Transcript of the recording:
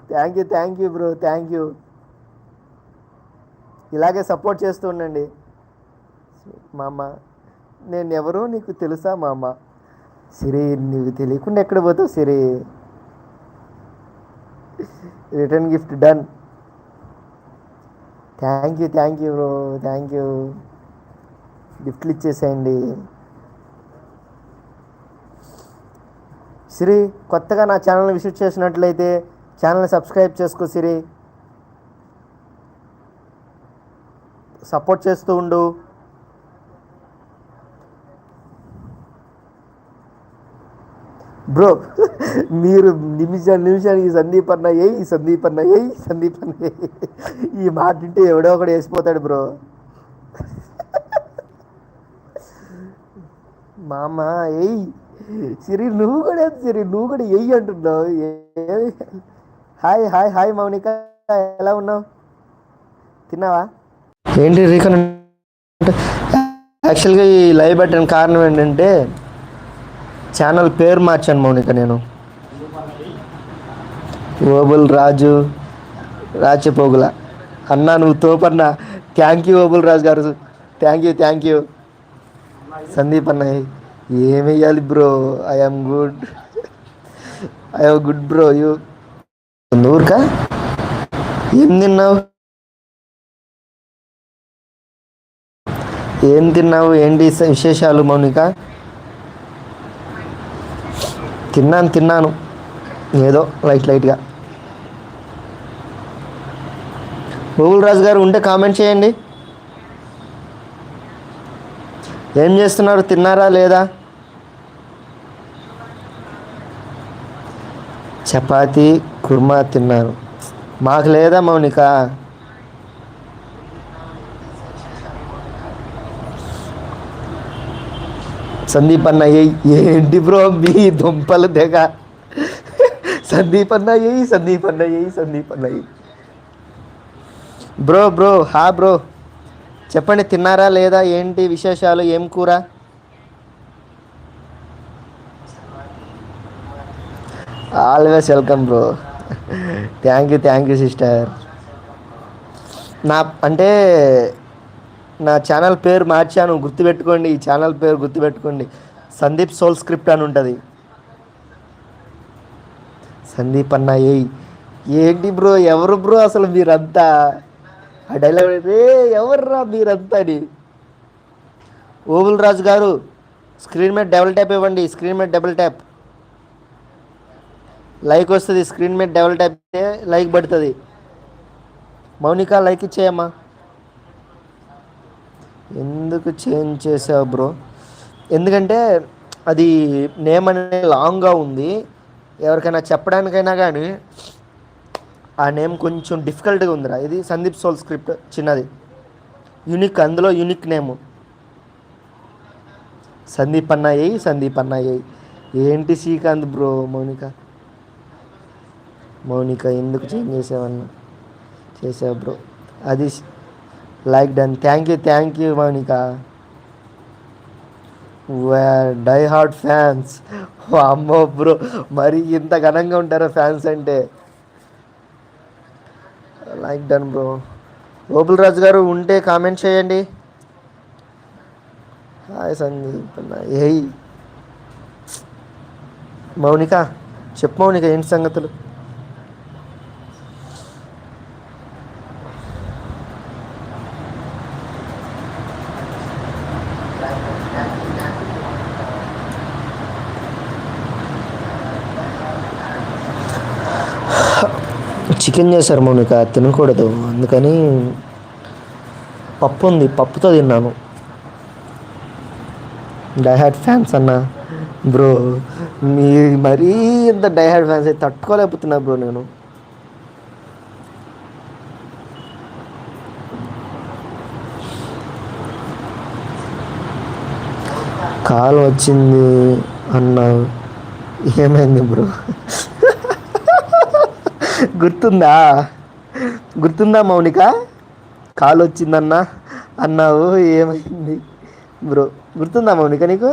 Thank you bro, thank you. ఇలాగే support చేస్తూ ఉండండి. మామ, నేను ఎవరో నీకు తెలుసా మామ? సిరి, నీకు తెలియకుండా ఎక్కడ పోతావు Siri? Return gift done. Thank you bro, thank you. గిఫ్ట్లు ఇచ్చేసేయండి. సిరి, కొత్తగా నా ఛానల్ని విజిట్ చేసినట్లయితే ఛానల్ని సబ్స్క్రైబ్ చేసుకో సిరి. సపోర్ట్ చేస్తూ ఉండు. బ్రో, మీరు నిమిషానికి సందీప్ అన్న ఏయ్, సందీప్ అన్న ఏయ్, సందీప్ అన్న ఏయ్, ఈ మాట వింటే ఎవడో ఒకడు వేసిపోతాడు బ్రో. మామ ఏయ్, సిరి నువ్వు కూడా ఎయ్యి అంటున్నావు. హాయ్ హాయ్ హాయ్ మౌనిక, ఎలా ఉన్నావు? తిన్నావా? ఏంటి రీకన్? యాక్చువల్గా ఈ లైవ్ పెట్టిన కారణం ఏంటంటే ఛానల్ పేరు మార్చాను మౌనిక నేను. ఓబుల్ రాజు రాచపోగుల అన్నా, నువ్వు తోపన్నా. థ్యాంక్ యూ ఓబుల్ రాజు గారు, థ్యాంక్ యూ. సందీప్ అన్న ఏమెయ్యాలి bro? I'm good bro. You ఊరికా ఏం తిన్నావు? ఏంటి విశేషాలు మౌనిక? తిన్నాను ఏదో లైట్గా. గూగుల్ రాజు గారు ఉంటే కామెంట్ చేయండి. ఏం చేస్తున్నారు? తిన్నారా లేదా? చపాతీ కుర్మా తిన్నారు. మాకు లేదా మౌనిక? సందీప్ అన్న ఏంటి బ్రో మీ దుంపలు తెగ? సందీప్ అన్న బ్రో బ్రో చెప్పండి, తిన్నారా లేదా? ఏంటి విశేషాలు? ఏం కూర? Always welcome bro. Thank you sister. నా ఛానల్ పేరు మార్చాను, గుర్తుపెట్టుకోండి. ఈ ఛానల్ పేరు గుర్తుపెట్టుకోండి, సందీప్ సోల్ స్క్రిప్ట్ అని ఉంటుంది. సందీప్ అన్న ఏంటి బ్రో? ఎవరు బ్రో అసలు మీరంతా? ఆ డైలాగ్ ఎవర్రా మీరంతా అని. ఓబుల్ రాజు గారు స్క్రీన్ మీద డబుల్ ట్యాప్ ఇవ్వండి. స్క్రీన్ మీద డబుల్ ట్యాప్ లైక్ వస్తుంది. స్క్రీన్ మీద డబుల్ ట్యాప్ లైక్ పడుతుంది. మౌనిక లైక్ ఇచ్చేయమ్మా. ఎందుకు చేంజ్ చేసావు బ్రో? ఎందుకంటే అది నేమ్ అనేది లాంగ్గా ఉంది. ఎవరికైనా చెప్పడానికైనా కానీ ఆ నేమ్ కొంచెం డిఫికల్ట్గా ఉందిరా. ఇది సందీప్ సోల్ స్క్రిప్ట్ చిన్నది, యూనిక్, అందులో యూనిక్ నేము సందీప్ అన్న ఏంటి శ్రీకాంత్ బ్రో? మౌనిక ఎందుకు చేంజ్ చేసావు బ్రో? అది like done. Thank you Mounika. Die hard fans. అమ్మో బ్రో, మరి ఇంత ఘనంగా ఉంటారా ఫ్యాన్స్ అంటే? Like done bro. Obul Raju గారు ఉంటే కామెంట్ చేయండి. హాయ్ సందీప్ అన్న మౌనిక చెప్పు. మౌనిక ఏంటి సంగతులు? చికెన్ చేశారు మౌనిక, తినకూడదు అందుకని పప్పు ఉంది, పప్పుతో తిన్నాను. డైహార్డ్ ఫ్యాన్స్ అన్న బ్రో, మీ మరీ ఇంత డైహార్డ్ ఫ్యాన్స్ అయితే తట్టుకోలేకపోతున్నా బ్రో నేను. కాల్ వచ్చింది అన్న, ఏమైంది బ్రో? గుర్తుందా మౌనిక? కాల్ వచ్చిందన్నా అన్నావు, ఏమైంది బ్రో? గుర్తుందా మౌనిక నీకు?